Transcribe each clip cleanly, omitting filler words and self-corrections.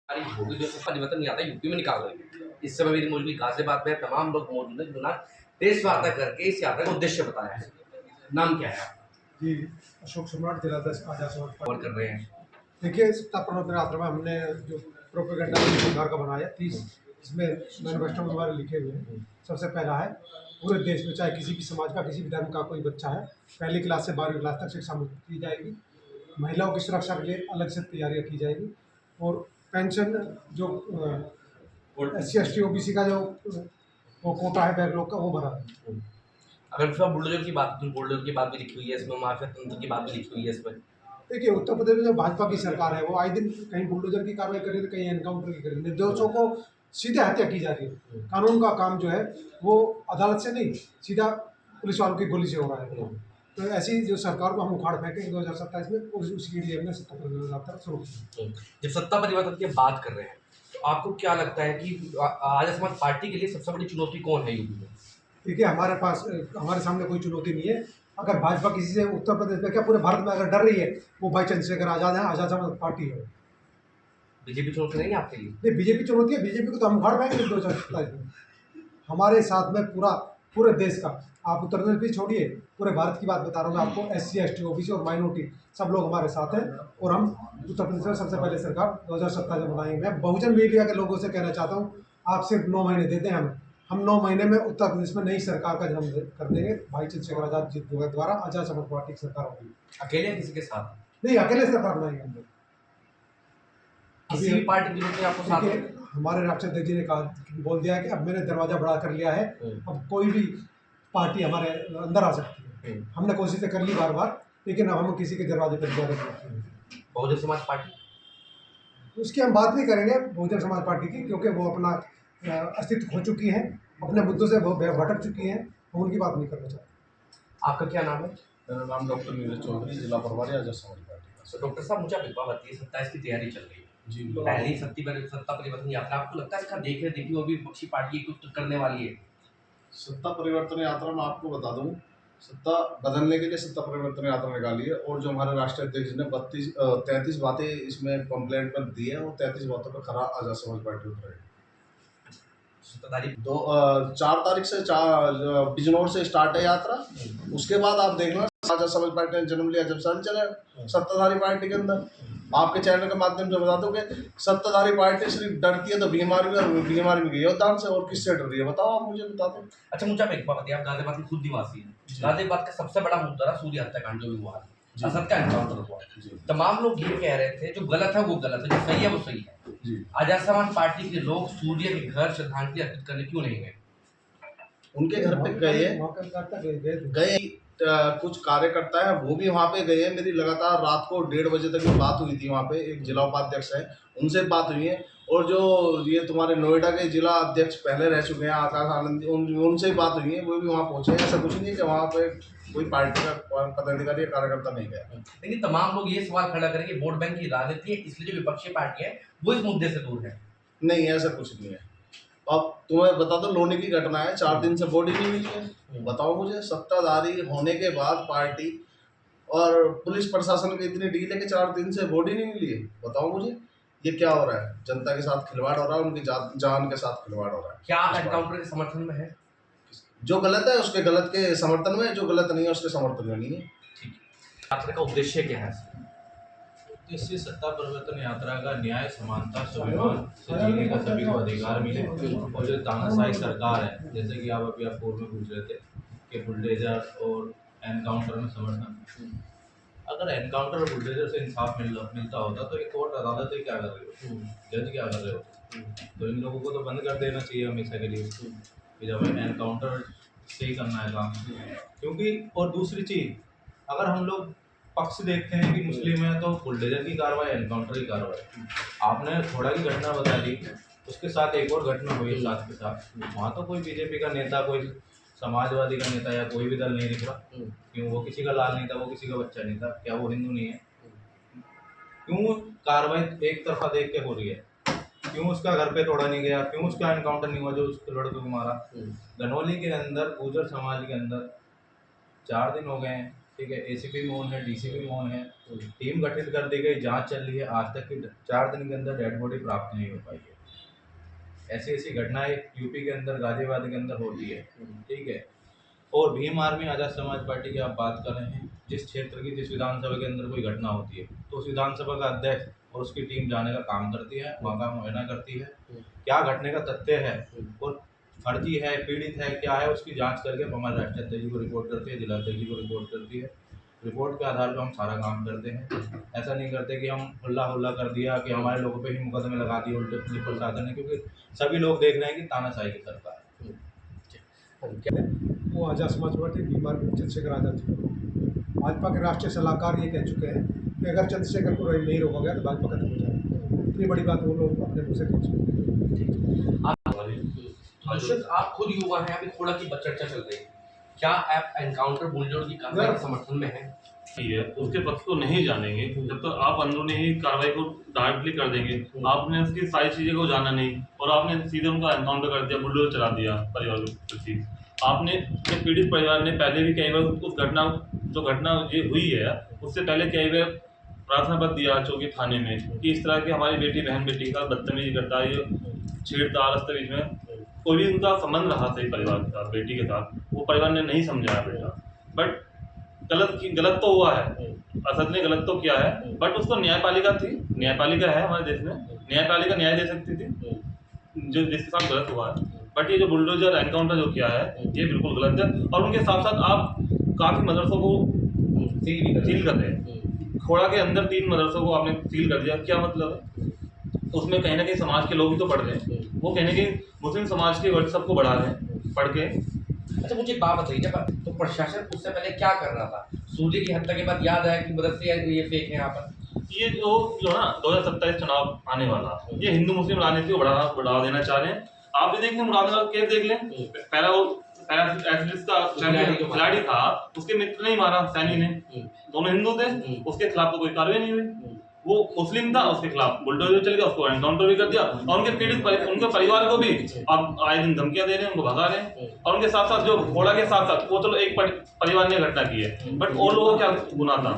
होगी जो सपा परिवर्तन नहीं आता यूपी में निकाल रहे हैं। इस समय मेरी मौजूदगी गाजियाबाद में तमाम लोग मौजूद हैं जिन्होंने देश वार्ता करके इस यात्रा का उद्देश्य बताया है। नाम क्या है आपका? जी, अशोक सम्राट जिलाध्यक्ष आजाद समाज और पार्टी। कर रहे हैं देखिए, सत्ता प्रवर्तन यात्रा में हमने जो प्रोपेगेंडा सरकार का बनाया 30 इसमें मैनिफेस्टो में हमारे लिखे हुए हैं। सबसे पहला है पूरे देश में चाहे किसी भी समाज का किसी भी धर्म का कोई बच्चा है, पहली क्लास से 12वीं क्लास तक शिक्षा मुक्त की जाएगी। महिलाओं की सुरक्षा के लिए अलग से तैयारियाँ की जाएगी और पेंशन जो SC ST OBC का जो वो कोटा है बैकलॉग का वो भरा है। अगर फिर बुलडोजर की बात तो बुलडोजर की बात भी लिखी हुई है इसमें, माफिया तंत्र की बात भी लिखी हुई है इसमें। देखिए, उत्तर प्रदेश में जो भाजपा की सरकार है वो आए दिन कहीं बुलडोजर की कार्रवाई कर रही है तो कहीं एनकाउंटर की कर रही है। निर्दोषों को सीधे हत्या की जा रही है। कानून का काम जो है वो अदालत से नहीं सीधा पुलिस वालों की गोली से हो रहा है। तो ऐसी जो सरकार को हम उखाड़ फेंकेंगे 2027 में उसके लिए हमने सत्ता परिवर्तन यात्रा शुरू की। जब सत्ता परिवर्तन की बात कर रहे हैं तो आपको क्या लगता है कि आजाद समाज पार्टी के लिए सबसे बड़ी चुनौती कौन है यूपी में? देखिए, हमारे सामने कोई चुनौती नहीं है। अगर भाजपा किसी से उत्तर प्रदेश में क्या पूरे भारत में अगर डर रही है वो भाई चंद्रशेखर आजाद है, आजाद समाज पार्टी है। बीजेपी चुनौती नहीं है आपके लिए? नहीं, बीजेपी चुनौती है। बीजेपी को तो हम उखाड़ पाएंगे 2027 में। हमारे साथ में पूरे देश का, आप उत्तर प्रदेश भी छोड़िए, पूरे भारत की बात बता रहा हूँ मैं आपको। SC ST OBC और माइनॉरिटी सब लोग हमारे साथ हैं और हम उत्तर प्रदेश में सबसे पहले सरकार 2027 में बनाएंगे। मैं बहुजन मीडिया के लोगों से कहना चाहता हूँ, आप सिर्फ 9 महीने देते हैं हम 9 महीने में उत्तर प्रदेश में नई सरकार का जन्म कर देंगे। भाई चंद्रशेखर आजाद जी द्वारा आजाद समाज पार्टी की सरकार होगी। अकेले किसी के साथ? नहीं, अकेले सरकार बनाएंगे हम लोग। किसी भी पार्टी की जरूरत नहीं आपको साथ? देखिए, हमारे राष्ट्रीय अध्यक्ष जी ने कहा, बोल दिया है कि अब मैंने दरवाजा बड़ा कर लिया है, अब कोई भी पार्टी हमारे अंदर आ सकती है। हमने कोशिशें कर ली बार बार, लेकिन अब हम किसी के दरवाजे पर जा रहे हैं। बहुजन समाज पार्टी उसकी हम बात नहीं करेंगे बहुजन समाज पार्टी की, क्योंकि वो अपना अस्तित्व खो चुकी है, अपने मुद्दों से वो भटक चुकी हैं, हम उनकी बात नहीं करना चाहते। आपका क्या नाम है? मेरा नाम डॉक्टर नीरज चौधरी, जिला प्रभारी आजाद समाज पार्टी का। तो डॉक्टर साहब, मुझे आप एक बात बताइए, 27 की तैयारी चल रही है, जी, पहली सत्ता परिवर्तन यात्रा, आपको लगता है इसका देखे देखी वो भी विपक्षी पार्टी कुछ करने वाली है? सत्ता परिवर्तन यात्रा में आपको बता दूं, सत्ता बदलने के लिए सत्ता परिवर्तन यात्रा निकाली है और जो हमारे राष्ट्रीय अध्यक्ष ने 33 बातें इसमें कंप्लेंट पर दी है और 33 बातों पर खरा आजाद समाज पार्टी उतरेगी। सत्ताधारी 4 तारीख से बिजनौर से स्टार्ट है यात्रा। उसके बाद आप देखना आजाद समाज पार्टी ने जन्म लिया जब साल चले सत्ताधारी पार्टी के अंदर। आपके चैनल के माध्यम से बता दूं कि सत्ताधारी पार्टी सिर्फ डरती है तो बीमारी में गई योगदान से, और किससे डर रही है बताओ, आप मुझे बता दो। अच्छा, मुझे आप एक बात बताइए, आप गाजियाबाद के खुद निवासी हैं। गाजियाबाद का सबसे बड़ा मुद्दा था सूर्य हत्याकांड जो भी हुआ, असद का एनकाउंटर हुआ। तमाम लोग ये कह रहे थे जो गलत है वो गलत है, जो सही है वो सही है। आजाद समाज पार्टी के लोग सूर्य के घर श्रद्धांजलि अर्पित करने क्यों नहीं गए? उनके घर पे गए कुछ कार्यकर्ता है वो भी वहाँ पे गए हैं। मेरी लगातार रात को 1:30 बजे तक बात हुई थी वहाँ पे, एक जिला उपाध्यक्ष है उनसे बात हुई है, और जो ये तुम्हारे नोएडा के जिला अध्यक्ष पहले रह चुके हैं आकाश आनंदी, उनसे बात हुई है, वो भी वहाँ पहुँचे हैं। ऐसा कुछ नहीं है कि वहाँ पे कोई पार्टी का पदाधिकारी या कार्यकर्ता नहीं गया। लेकिन तमाम लोग ये सवाल खड़ा करेंगे वोट बैंक की राजनीति है, इसलिए जो विपक्षी पार्टी है वो इस मुद्दे से दूर है। नहीं, ऐसा कुछ नहीं है। अब तुम्हें बता दो, लोनी की घटना है, 4 दिन से बॉडी नहीं मिली है। बताओ मुझे, सत्ताधारी होने के बाद पार्टी और पुलिस प्रशासन की इतनी डील है कि 4 दिन से बॉडी नहीं मिली है। बताओ मुझे, ये क्या हो रहा है? जनता के साथ खिलवाड़ हो रहा है, उनकी जान के साथ खिलवाड़ हो रहा है। क्या आप एनकाउंटर के समर्थन में है? जो गलत है उसके गलत के समर्थन में, जो गलत नहीं है उसके समर्थन में नहीं है। ठीक है, यात्रा का उद्देश्य क्या है? इससे सत्ता परिवर्तन यात्रा का न्याय, समानता, स्वाभिमान से जीने का सभी को अधिकार मिले। और जो तानाशाही सरकार है, जैसे कि आप अभी आप पूर्व में पूछ रहे थे कि बुलडोजर और एनकाउंटर में समर्थन, अगर एनकाउंटर और बुलडोजर से इंसाफ मिलता होता तो एक कोर्ट अदालतें क्या कर रही हो, जज क्या कर रहे हो? तो इन लोगों को तो बंद कर देना चाहिए हमेशा के लिए कि जब एनकाउंटर से ही करना है काम। क्योंकि और दूसरी चीज़, अगर हम लोग पक्ष देखते हैं कि मुस्लिम है तो बुलडोजर की कार्रवाई, एनकाउंटर की कार्रवाई। आपने थोड़ा की घटना बता दी, उसके साथ एक और घटना हुई साथ के साथ, वहाँ तो कोई बीजेपी का नेता, कोई समाजवादी का नेता या कोई भी दल नहीं दिख रहा। क्यों? वो किसी का लाल नहीं था, वो किसी का बच्चा नहीं था, क्या वो हिंदू नहीं है? क्यों कार्रवाई एक तरफा देख के हो रही है? क्यों उसका घर पे तोड़ा नहीं गया? क्यों उसका एनकाउंटर नहीं हुआ जो उसके लड़के को मारा? गनौली के अंदर गुर्जर समाज के अंदर 4 दिन हो गए हैं, ठीक है, ACP में ऑन है, DCP में ऑन है, टीम गठित कर दी गई, जांच चल रही है, आज तक की 4 दिन के अंदर डेड बॉडी प्राप्त नहीं हो पाई है। ऐसी ऐसी घटनाएं यूपी के अंदर, गाजियाबाद के अंदर होती है, ठीक है। और भीम आर्मी आज़ाद समाज पार्टी की आप बात कर रहे हैं, जिस क्षेत्र की, जिस विधानसभा के अंदर कोई घटना होती है तो उस विधानसभा का अध्यक्ष और उसकी टीम जाने का काम करती है, वहाँ का मुआयना करती है, क्या घटने का तथ्य है और फर्जी है, पीड़ित है, क्या है, उसकी जांच करके हमारे राष्ट्रीय अध्यक्ष जी को रिपोर्ट करती है, जिला अध्यक्ष जी को रिपोर्ट करती है। रिपोर्ट के आधार पर हम सारा काम करते हैं। ऐसा नहीं करते कि हम हुल्ला कर दिया कि हमारे लोगों पे ही मुकदमे लगा दिए उल्टे पुलिस प्रशासन ने, क्योंकि सभी लोग देख रहे हैं कि तानाशाही की सरकार है। वो आज़ाद समाज पार्टी बीमार चंद्रशेखर आज़ाद जी को भाजपा के राष्ट्रीय सलाहकार ये कह चुके हैं कि अगर चंद्रशेखर को नहीं रोका गया तो भाजपा खत्म हो जाएगी। इतनी बड़ी बात वो लोग अपने मुँह से कह चुके हैं। दुष्यंत, आप खुद युवा हैं, अभी थोड़ा की चर्चा चल रही है, क्या आप एनकाउंटर बुलडोजर की कार्रवाई के समर्थन में हैं? है उसके पक्ष को नहीं जानेंगे जब तक आप अंदरूनी ही कार्रवाई को डायरेक्टली कर देंगे। आपने उसकी सारी चीज़ें को जाना नहीं और आपने सीधे उनका एनकाउंटर कर दिया, बुलडोजर चला दिया परिवार के प्रति। आपने जो पीड़ित परिवार ने पहले भी कई बार उस घटना ये हुई है उससे पहले कई बार प्रार्थना पत्र दिया चौकी थाने में कि इस तरह की हमारी बहन बेटी का बदतमीजी करता है, ये छेड़ता रास्ते बीच में, कोई भी उनका संबंध रहा सही परिवार के साथ, बेटी के साथ, वो परिवार ने नहीं समझाया बेटा। बट गलत तो हुआ है, असद ने गलत तो किया है, बट उसको न्यायपालिका है हमारे देश में, न्यायपालिका न्याय दे सकती थी जो जिसके साथ गलत हुआ है। बट ये जो बुलडोजर एनकाउंटर जो किया है ये बिल्कुल गलत है। और उनके साथ साथ आप काफ़ी मदरसों को सील कर रहे हैं। खोड़ा के अंदर 3 मदरसों को आपने सील कर दिया, क्या मतलब है? उसमें कहीं ना कहीं समाज के लोग भी तो पढ़ रहे हैं, वो कहीं ना कहीं मुस्लिम समाज के व्हाट्सएप को बढ़ा रहे हैं पढ़ के। अच्छा, मुझे एक बात बताइए, जब तो प्रशासन उससे पहले क्या कर रहा था? सूर्य की हत्या के बाद याद आया कि मदरसे ये फेक है यहाँ पर। ये जो ना 2027 चुनाव आने वाला, ये हिंदू मुस्लिम राजनीति को बढ़ावा देना चाह रहे हैं। आप भी देख लें, मुरादाबाद केस देख लें, पहला वो एथलीट्स का खिलाड़ी था, उसके मित्र ने ही मारा, सैनी ने, दोनों हिंदू थे, उसके खिलाफ तो कोई कार्रवाई नहीं हुई। वो मुस्लिम था, उसके खिलाफ बुलडोजर चल गया, उसको एनकाउंटर भी कर दिया और उनके पीड़ित उनके परिवार को भी अब आए दिन धमकियां दे रहे हैं, उनको भगा रहे हैं। और उनके साथ साथ जो घोड़ा के साथ साथ वो चलो एक परिवार ने घटना की है, बट और लोगों का क्या गुनाह था?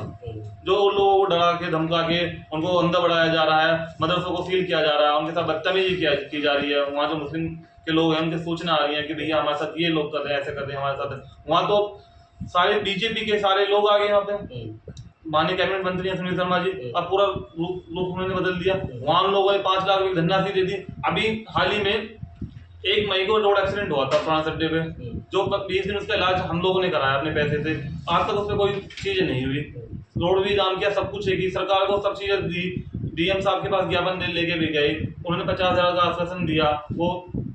जो लोगों को डरा के धमका के उनको अंदर बढ़ाया जा रहा है, मदरसों को सील किया जा रहा है, उनके साथ बदतमीजी की जा रही है। वहाँ जो मुस्लिम के लोग हैं उनकी सूचना आ रही है कि भैया हमारे साथ ये लोग कर रहे हैं, ऐसे कर रहे हैं हमारे साथ। वहाँ तो सारे बीजेपी के सारे लोग आ गए यहाँ पे, माननीय कैबिनेट मंत्री हैं सुनील शर्मा जी, अब पूरा रूप उन्होंने बदल दिया। वहाँ हम लोगों ने 5 लाख की धनराशि दे दी। अभी हाल ही में 1 मई को रोड एक्सीडेंट हुआ था फ्रांस अड्डे पे, जो 20 दिन उसका इलाज हम लोगों ने कराया अपने पैसे से, आज तक उस पर कोई चीज़ नहीं हुई। रोड भी जाम किया, सब कुछ है कि सरकार को सब चीज़ें दी, डीएम साहब के पास ज्ञापन लेके भी गए, उन्होंने 50,000 का आश्वासन दिया, वो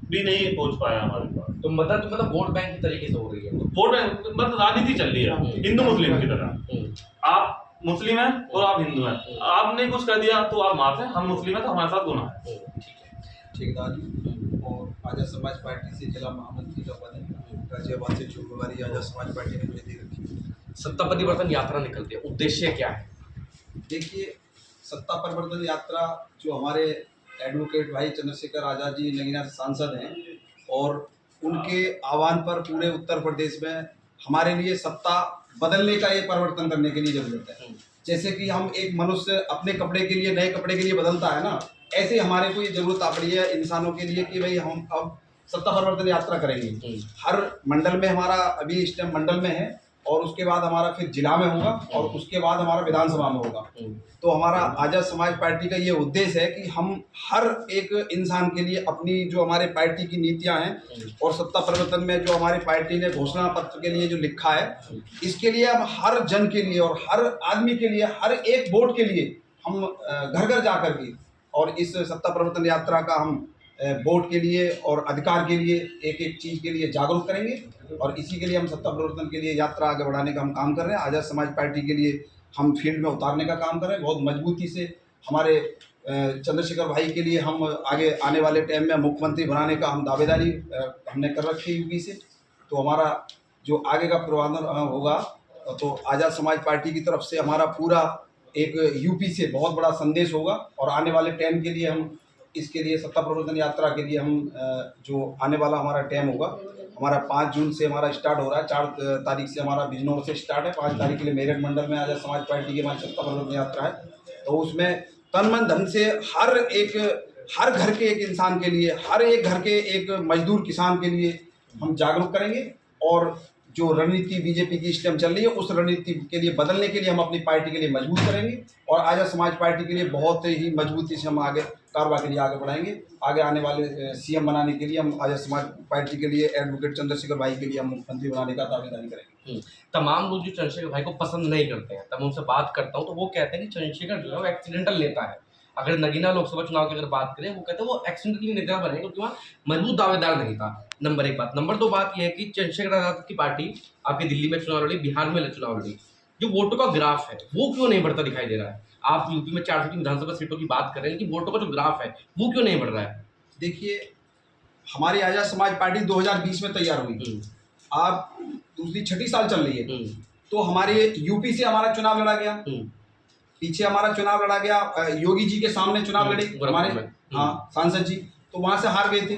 भी नहीं पहुंच पाया हमारे पास। तो मतलब वोट बैंक की तरीके से हो रही है, वोट बैंक मतलब राजनीति चल रही है हिंदू मुस्लिम की तरह। आप मुस्लिम हैं और आप हिंदू हैं, आपने कुछ कर दिया तो आप माफ हैं, हम मुस्लिम हैं तो हमारे साथ गुनाह है। ठेकेदार और आज़ाद समाज पार्टी से जिला महामंत्री का पद गाजियाबाद से जिम्मेवारी आज़ाद समाज पार्टी ने मुझे दे रखी। सत्ता परिवर्तन यात्रा निकलती है, उद्देश्य क्या है? देखिए, सत्ता परिवर्तन यात्रा जो हमारे एडवोकेट भाई चंद्रशेखर आज़ाद जी नगीना सांसद हैं और उनके आह्वान पर पूरे उत्तर प्रदेश में हमारे लिए सत्ता बदलने का, ये परिवर्तन करने के लिए जरूरत है। जैसे कि हम एक मनुष्य अपने कपड़े के लिए, नए कपड़े के लिए बदलता है ना, ऐसे हमारे को ये जरूरत आ पड़ी है इंसानों के लिए कि भाई हम अब सत्ता परिवर्तन यात्रा करेंगे। हर मंडल में हमारा अभी इस टाइम मंडल में है और उसके बाद हमारा फिर जिला में होगा और उसके बाद हमारा विधानसभा में होगा। तो हमारा आज़ाद समाज पार्टी का ये उद्देश्य है कि हम हर एक इंसान के लिए अपनी जो हमारे पार्टी की नीतियां हैं और सत्ता परिवर्तन में जो हमारी पार्टी ने घोषणा पत्र के लिए जो लिखा है, इसके लिए हम हर जन के लिए और हर आदमी के लिए, हर एक वोट के लिए हम घर घर जा कर के और इस सत्ता परिवर्तन यात्रा का हम वोट के लिए और अधिकार के लिए एक एक चीज़ के लिए जागरूक करेंगे और इसी के लिए हम सत्ता परिवर्तन के लिए यात्रा आगे बढ़ाने का हम काम कर रहे हैं। आज़ाद समाज पार्टी के लिए हम फील्ड में उतारने का काम कर रहे हैं बहुत मजबूती से। हमारे चंद्रशेखर भाई के लिए हम आगे आने वाले टाइम में मुख्यमंत्री बनाने का हम दावेदारी हमने कर रखी है यूपी से। तो हमारा जो आगे का प्रबंधन होगा तो आज़ाद समाज पार्टी की तरफ से हमारा पूरा एक यूपी से बहुत बड़ा संदेश होगा और आने वाले टाइम के लिए हम इसके लिए सत्ता परिवर्तन यात्रा के लिए हम जो आने वाला हमारा टाइम होगा हमारा 5 जून से हमारा स्टार्ट हो रहा है। 4 तारीख से हमारा बिजनौर से स्टार्ट है। 5 तारीख के लिए मेरठ मंडल में आजाद समाज पार्टी की हमारी सत्ता परिवर्तन यात्रा है। तो उसमें तन मन धन से हर घर के एक इंसान के लिए, हर एक घर के एक मजदूर किसान के लिए हम जागरूक करेंगे और जो रणनीति बीजेपी की इस टाइम चल रही है उस रणनीति के लिए बदलने के लिए हम अपनी पार्टी के लिए मजबूत करेंगे और आजाद समाज पार्टी के लिए बहुत ही मजबूती से हम आगे कार्रवाई के लिए आगे बढ़ाएंगे। आगे आने वाले सीएम बनाने के लिए हम आजाद समाज पार्टी के लिए एडवोकेट चंद्रशेखर भाई के लिए हम मुख्यमंत्री बनाने का दावेदारी करेंगे। तमाम लोग जो चंद्रशेखर भाई को पसंद नहीं करते हैं, तब मैं उनसे बात करता हूँ तो वो कहते हैं कि चंद्रशेखर जो है वो एक्सीडेंटल नेता है। अगर नगीना लोकसभा चुनाव की अगर बात करें, वो कहते हैं वो एक्सीडेंटली नेता बने क्योंकि वहाँ मजबूत दावेदार नहीं था। नंबर 1 बात। नंबर 2 बात यह है कि चंद्रशेखर आजाद की पार्टी आपकी दिल्ली में चुनाव लड़ी, बिहार में चुनाव लड़ी, जो वोटों का ग्राफ है वो क्यों नहीं बढ़ता दिखाई दे रहा है? आप यूपी में 4 की विधानसभा सीटों की बात कर रहे हैं, लेकिन वोटों का जो ग्राफ है वो क्यों नहीं बढ़ रहा है? देखिए, हमारी आजाद समाज पार्टी 2020 में तैयार हुई, आप दूसरी 6ठी साल चल रही है। तो हमारे यूपी से हमारा चुनाव लड़ा गया, पीछे हमारा चुनाव लड़ा गया, योगी जी के सामने चुनाव लड़े हमारे सांसद जी, तो वहां से हार गए थे।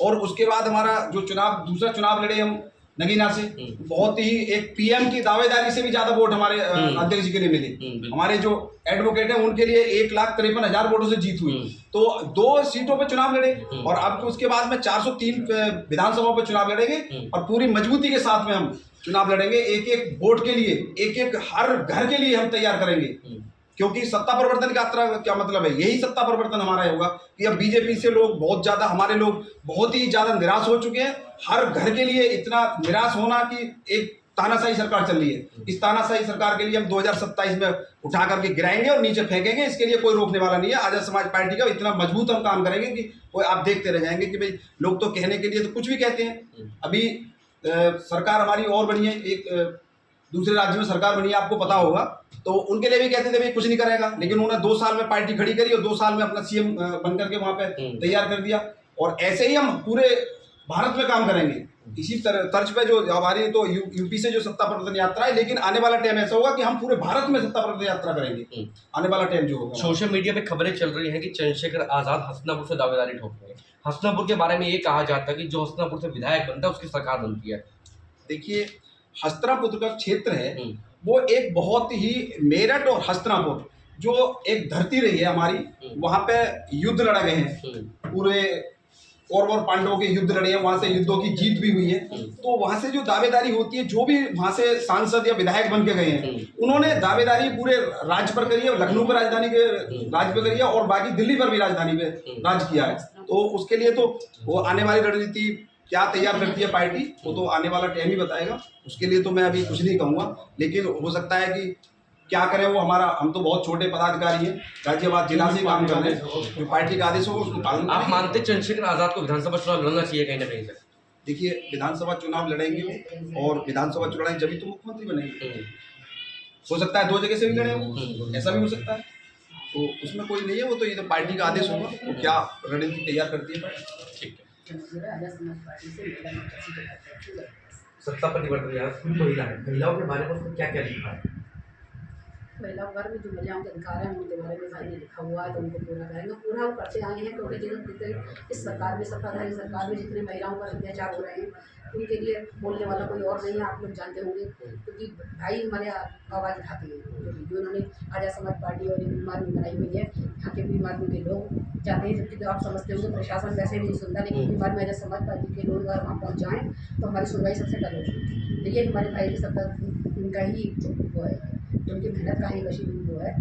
और उसके बाद हमारा जो दूसरा चुनाव लड़े हम नगीना से, बहुत ही एक पीएम की दावेदारी से भी ज्यादा वोट हमारे अध्यक्ष जी के लिए मिले। हमारे जो एडवोकेट है उनके लिए 1,53,000 वोटों से जीत हुई। तो 2 सीटों पे चुनाव लड़े और अब उसके बाद में 403 विधानसभाओं पे चुनाव लड़ेंगे और पूरी मजबूती के साथ में हम चुनाव लड़ेंगे। एक एक वोट के लिए, एक एक हर घर के लिए हम तैयार करेंगे, क्योंकि सत्ता परिवर्तन की यात्रा का क्या मतलब है? यही सत्ता परिवर्तन हमारा होगा कि अब बीजेपी से लोग बहुत ज्यादा, हमारे लोग बहुत ही ज्यादा निराश हो चुके हैं। हर घर के लिए इतना निराश होना कि एक तानाशाही सरकार चल रही है, इस तानाशाही सरकार के लिए हम 2027 में उठा करके गिराएंगे और नीचे फेंकेंगे। इसके लिए कोई रोकने वाला नहीं है। आजाद समाज पार्टी का इतना मजबूत हम काम करेंगे कि कोई आप देखते रह जाएंगे कि भाई लोग तो कहने के लिए तो कुछ भी कहते हैं। अभी सरकार हमारी और बनी है, एक दूसरे राज्य में सरकार बनी है, आपको पता होगा, तो उनके लिए भी कहते थे भाई कुछ नहीं करेगा, लेकिन उन्होंने 2 साल में पार्टी खड़ी करी और 2 साल में अपना सीएम बन करके वहां पे तैयार कर दिया। और ऐसे ही हम पूरे भारत में काम करेंगे इसी तर्ज पे। जो हमारी तो यूपी से जो सत्ता परिवर्तन यात्रा है, लेकिन आने वाला टाइम ऐसा होगा कि हम पूरे भारत में सत्ता परिवर्तन यात्रा करेंगे। आने वाला टाइम जो होगा, सोशल मीडिया पे खबरें चल रही हैं कि चंद्रशेखर आजाद हसनापुर से दावेदारी ठोकेंगे। हसनापुर के बारे में ये कहा जाता है कि जो हसनापुर से विधायक बनता है उसकी सरकार बनती है। देखिए, हस्तिनापुर का क्षेत्र है वो एक बहुत ही, मेरठ और हस्तिनापुर जो एक धरती रही है हमारी, वहां पे युद्ध लड़े गए हैं, पूरे कौरव और पांडवों के युद्ध लड़े हैं, वहां से युद्धों की जीत भी हुई है। तो वहां से जो दावेदारी होती है, जो भी वहां से सांसद या विधायक बन के गए हैं, उन्होंने दावेदारी पूरे राज्य पर करी है, लखनऊ पर राजधानी के राज्य पर करी है और बाकी दिल्ली पर भी राजधानी पे राज किया है। तो उसके लिए तो वो आने वाली रणनीति क्या तैयार करती है पार्टी, वो तो आने वाला टाइम ही बताएगा। उसके लिए तो मैं अभी कुछ नहीं कहूँगा, लेकिन हो सकता है कि क्या करें वो हमारा, हम तो बहुत छोटे पदाधिकारी हैं, गाजियाबाद जिला से काम कर रहे हैं, जो पार्टी का आदेश होगा उसको पालन। आप मानते चंद्रशेखर आजाद को विधानसभा चुनाव लड़ना चाहिए कहीं ना कहीं से? देखिए, विधानसभा चुनाव लड़ेंगे और विधानसभा चुनाव लड़ेंगे जब भी तो मुख्यमंत्री बनेंगे। हो सकता है 2 जगह से भी लड़े हो, ऐसा भी हो सकता है, तो उसमें कोई नहीं है। वो तो ये तो पार्टी का आदेश होगा, वो क्या रणनीति तैयार करती है पार्टी। ठीक है। सत्ता परिवर्तन यात्रा महिला है, महिलाओं के बारे में उसमें क्या क्या लिखा है? महिलाओं वर्ग में जो महिलाओं के अधिकार हैं उनके बारे में भाई ने लिखा हुआ है, तो उनको पूरा करेंगे। पूरा वो करते आए हैं, क्योंकि जितने इस सरकार में, सत्ताधारी सरकार में जितने महिलाओं पर अत्याचार हो रहे हैं उनके लिए बोलने वाला कोई और नहीं है। आप लोग जानते होंगे, क्योंकि भाई हमारे आवाज़ उठाते हैं। जो उन्होंने आजाद समाज पार्टी और भीम आर्मी बनाई हुई है, यहाँ के भीम आर्मी के लोग जाते हैं, जबकि तो आप समझते होंगे प्रशासन वैसे भी नहीं सुनता, लेकिन भीम आर्मी आजाद समाज पार्टी के लोग अगर वहाँ पहुँच जाएँ तो हमारी सुनवाई सबसे पहले होगी। तो ये हमारे भाई की सत्ता, उनका ही वो है, उनकी मेहनत का ही वशील वो है,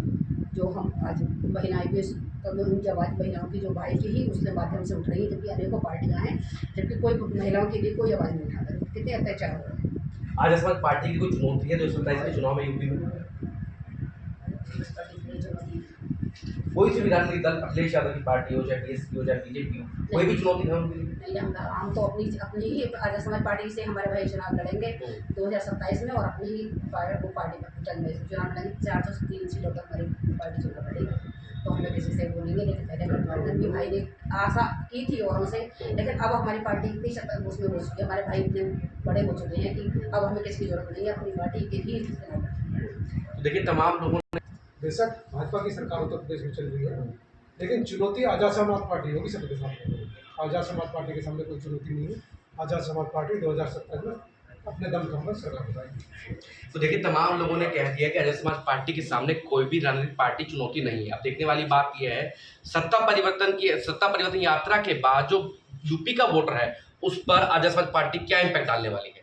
जो हम आज महिलाएं भी तब उनकी आवाज़ महिलाओं की जो भाई की ही उसके माध्यम से उठ रही है, जबकि अनेकों पार्टियां हैं, जबकि कोई महिलाओं के लिए कोई आवाज़ नहीं उठा रही। कितने अत्याचार हो रहे हैं। आज समाज पार्टी की कोई चुनौती है 2027 के चुनाव में यूपी में? कोई सी भी राजनीतिक दल, अखिलेश यादव की पार्टी हो, चाहे बीएसपी हो, चाहे बीजेपी हो, कोई भी चुनौती है उनके लिए? नहीं, हम तो अपनी ही आजाद समाज पार्टी से हमारे भाई चुनाव लड़ेंगे 2027 में, और अपनी ही पार्टी पर चुनाव लड़ेंगे। 403 सीटों तक हमारी पार्टी चुनाव लड़ेगी, तो हम लोग किसी से बोलेंगे। लेकिन पहले गठबंधन भी भाई ने आशा की थी और हमसे, लेकिन अब हमारी पार्टी इतनी शक्ति उसमें हो चुकी है, हमारे भाई इतने बड़े हो चुके हैं कि अब हमें किसी की जरूरत नहीं है, अपनी पार्टी के ही चुनाव लड़ेंगे। तो देखिए, तमाम लोगों ने, बेशक भाजपा की सरकार उत्तर प्रदेश में चल रही है, लेकिन चुनौती आजाद समाज पार्टी होगी सबके सामने। आजाद समाज पार्टी के सामने कोई चुनौती नहीं है। आज़ाद समाज पार्टी 2070 में अपने दम खम पर सरकार बनाएगी। तो देखिए, तमाम लोगों ने कह दिया कि आज़ाद समाज पार्टी के सामने कोई भी राजनीतिक पार्टी चुनौती नहीं है। अब देखने वाली बात यह है, सत्ता परिवर्तन यात्रा के बाद जो यूपी का वोटर है, उस पर आज़ाद समाज पार्टी क्या इम्पैक्ट डालने वाली है।